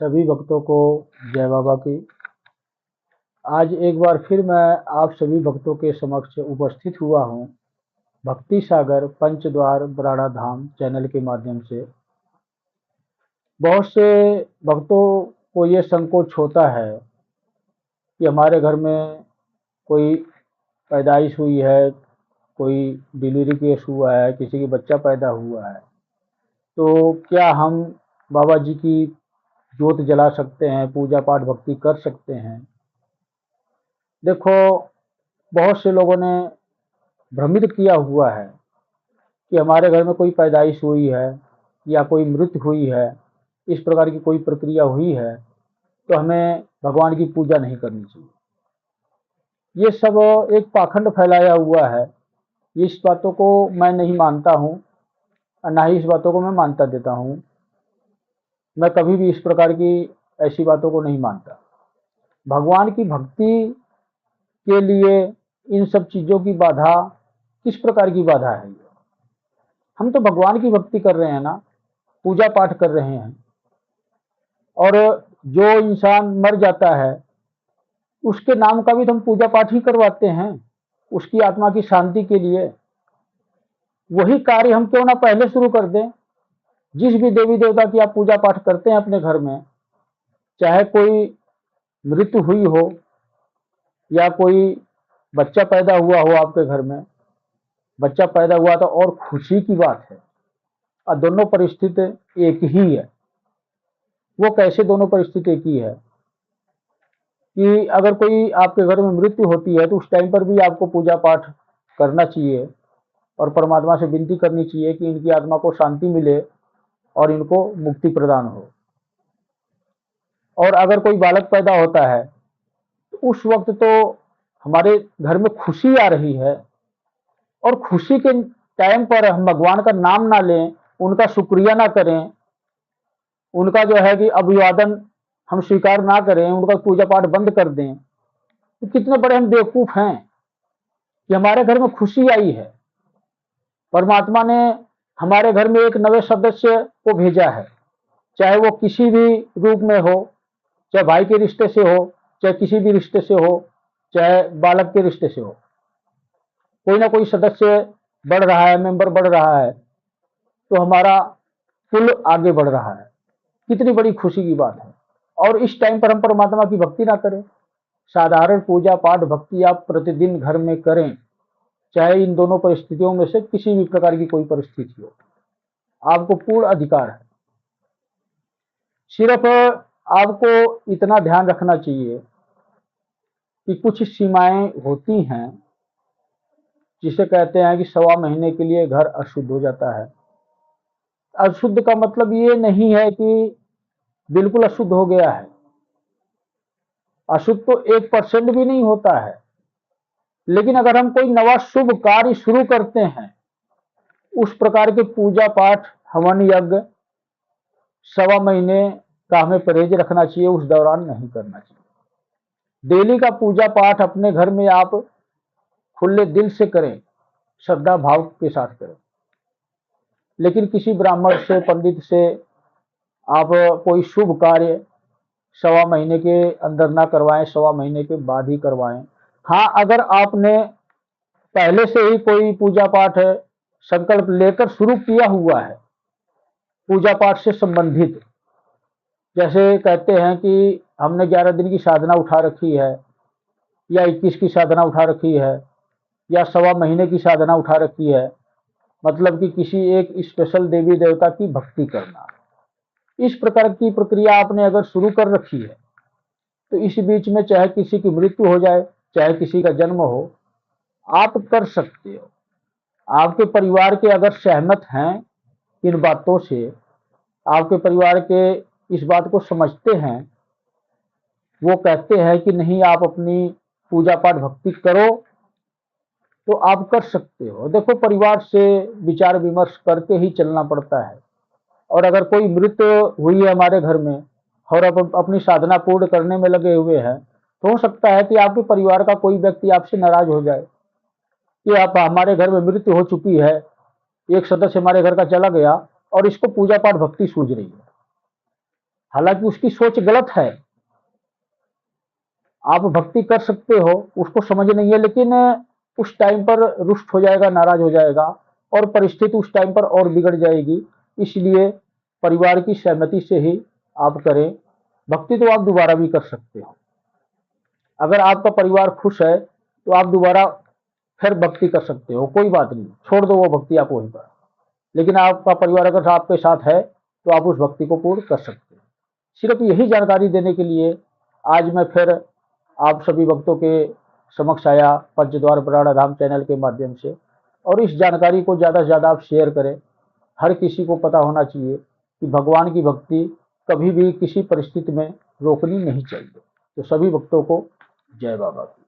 सभी भक्तों को जय बाबा की। आज एक बार फिर मैं आप सभी भक्तों के समक्ष उपस्थित हुआ हूँ भक्ति सागर पंचद्वार बराड़ा धाम चैनल के माध्यम से। बहुत से भक्तों को ये संकोच होता है कि हमारे घर में कोई पैदाइश हुई है, कोई डिलीवरी केस हुआ है, किसी की बच्चा पैदा हुआ है, तो क्या हम बाबा जी की जोत जला सकते हैं, पूजा पाठ भक्ति कर सकते हैं। देखो, बहुत से लोगों ने भ्रमित किया हुआ है कि हमारे घर में कोई पैदाइश हुई है या कोई मृत्यु हुई है, इस प्रकार की कोई प्रक्रिया हुई है तो हमें भगवान की पूजा नहीं करनी चाहिए। ये सब एक पाखंड फैलाया हुआ है। इस बातों को मैं नहीं मानता हूँ और ना ही इस बातों को मैं मानता देता हूँ। मैं कभी भी इस प्रकार की ऐसी बातों को नहीं मानता। भगवान की भक्ति के लिए इन सब चीज़ों की बाधा किस प्रकार की बाधा है। हम तो भगवान की भक्ति कर रहे हैं ना, पूजा पाठ कर रहे हैं। और जो इंसान मर जाता है उसके नाम का भी तो हम पूजा पाठ ही करवाते हैं, उसकी आत्मा की शांति के लिए। वही कार्य हम क्यों ना पहले शुरू कर दें। जिस भी देवी देवता की आप पूजा पाठ करते हैं अपने घर में, चाहे कोई मृत्यु हुई हो या कोई बच्चा पैदा हुआ हो आपके घर में, बच्चा पैदा हुआ तो और खुशी की बात है। और दोनों परिस्थिति एक ही है। वो कैसे दोनों परिस्थिति एक ही है कि अगर कोई आपके घर में मृत्यु होती है तो उस टाइम पर भी आपको पूजा पाठ करना चाहिए और परमात्मा से विनती करनी चाहिए कि इनकी आत्मा को शांति मिले और इनको मुक्ति प्रदान हो। और अगर कोई बालक पैदा होता है तो उस वक्त तो हमारे घर में खुशी आ रही है और खुशी के टाइम पर हम भगवान का नाम ना लें, उनका शुक्रिया ना करें, उनका जो है कि अभिवादन हम स्वीकार ना करें, उनका पूजा पाठ बंद कर दें, तो कितने बड़े हम बेवकूफ हैं कि हमारे घर में खुशी आई है। परमात्मा ने हमारे घर में एक नए सदस्य को भेजा है, चाहे वो किसी भी रूप में हो, चाहे भाई के रिश्ते से हो, चाहे किसी भी रिश्ते से हो, चाहे बालक के रिश्ते से हो। कोई ना कोई सदस्य बढ़ रहा है, मेंबर बढ़ रहा है, तो हमारा कुल आगे बढ़ रहा है। कितनी बड़ी खुशी की बात है। और इस टाइम पर हम परमात्मा की भक्ति ना करें। साधारण पूजा पाठ भक्ति आप प्रतिदिन घर में करें, चाहे इन दोनों परिस्थितियों में से किसी भी प्रकार की कोई परिस्थिति हो, आपको पूर्ण अधिकार है। सिर्फ आपको इतना ध्यान रखना चाहिए कि कुछ सीमाएं होती हैं, जिसे कहते हैं कि 1.25 महीने के लिए घर अशुद्ध हो जाता है। अशुद्ध का मतलब ये नहीं है कि बिल्कुल अशुद्ध हो गया है। अशुद्ध तो 1% भी नहीं होता है। लेकिन अगर हम कोई नवा शुभ कार्य शुरू करते हैं, उस प्रकार के पूजा पाठ हवन यज्ञ 1.25 महीने का हमें परहेज रखना चाहिए, उस दौरान नहीं करना चाहिए। डेली का पूजा पाठ अपने घर में आप खुले दिल से करें, श्रद्धा भाव के साथ करें। लेकिन किसी ब्राह्मण से, पंडित से आप कोई शुभ कार्य 1.25 महीने के अंदर ना करवाएं, 1.25 महीने के बाद ही करवाएं। हाँ, अगर आपने पहले से ही कोई पूजा पाठ संकल्प लेकर शुरू किया हुआ है पूजा पाठ से संबंधित, जैसे कहते हैं कि हमने 11 दिन की साधना उठा रखी है या 21 की साधना उठा रखी है या 1.25 महीने की साधना उठा रखी है, मतलब कि किसी एक स्पेशल देवी देवता की भक्ति करना, इस प्रकार की प्रक्रिया आपने अगर शुरू कर रखी है तो इस बीच में चाहे किसी की मृत्यु हो जाए, चाहे किसी का जन्म हो, आप कर सकते हो। आपके परिवार के अगर सहमत हैं इन बातों से, आपके परिवार के इस बात को समझते हैं, वो कहते हैं कि नहीं आप अपनी पूजा पाठ भक्ति करो, तो आप कर सकते हो। देखो, परिवार से विचार विमर्श करके ही चलना पड़ता है। और अगर कोई मृत्यु हुई है हमारे घर में और आप अपनी साधना पूर्ण करने में लगे हुए हैं, तो हो सकता है कि आपके परिवार का कोई व्यक्ति आपसे नाराज हो जाए कि आप, हमारे घर में मृत्यु हो चुकी है, एक सदस्य हमारे घर का चला गया और इसको पूजा पाठ भक्ति सूझ रही है। हालांकि उसकी सोच गलत है। आप भक्ति कर सकते हो, उसको समझ नहीं है, लेकिन उस टाइम पर रुष्ट हो जाएगा, नाराज हो जाएगा और परिस्थिति उस टाइम पर और बिगड़ जाएगी। इसलिए परिवार की सहमति से ही आप करें। भक्ति तो आप दोबारा भी कर सकते हो। अगर आपका परिवार खुश है तो आप दोबारा फिर भक्ति कर सकते हो, कोई बात नहीं, छोड़ दो वो भक्ति आप वहीं पर। लेकिन आपका परिवार अगर आपके साथ है तो आप उस भक्ति को पूर्ण कर सकते हो। सिर्फ यही जानकारी देने के लिए आज मैं फिर आप सभी भक्तों के समक्ष आया पंचद्वार बराड़ा धाम चैनल के माध्यम से। और इस जानकारी को ज़्यादा से ज़्यादा आप शेयर करें। हर किसी को पता होना चाहिए कि भगवान की भक्ति कभी भी किसी परिस्थिति में रोकनी नहीं चाहिए। तो सभी भक्तों को जय बाबा की।